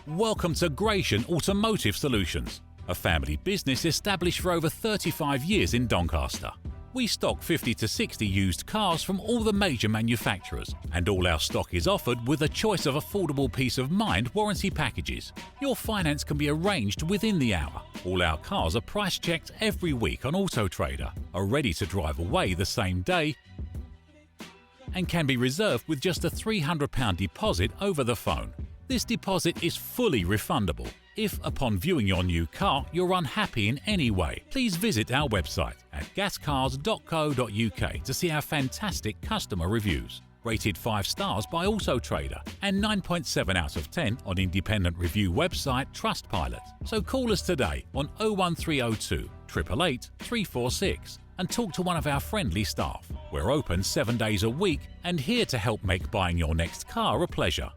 Welcome to Gratian Automotive Solutions, a family business established for over 35 years in Doncaster. We stock 50 to 60 used cars from all the major manufacturers, and all our stock is offered with a choice of affordable peace of mind warranty packages. Your finance can be arranged within the hour. All our cars are price checked every week on Auto Trader, are ready to drive away the same day, and can be reserved with just a £300 deposit over the phone. This deposit is fully refundable. If, upon viewing your new car, you're unhappy in any way, please visit our website at gascars.co.uk to see our fantastic customer reviews. Rated 5 stars by Auto Trader and 9.7 out of 10 on independent review website Trustpilot. So call us today on 01302 888 346 and talk to one of our friendly staff. We're open 7 days a week and here to help make buying your next car a pleasure.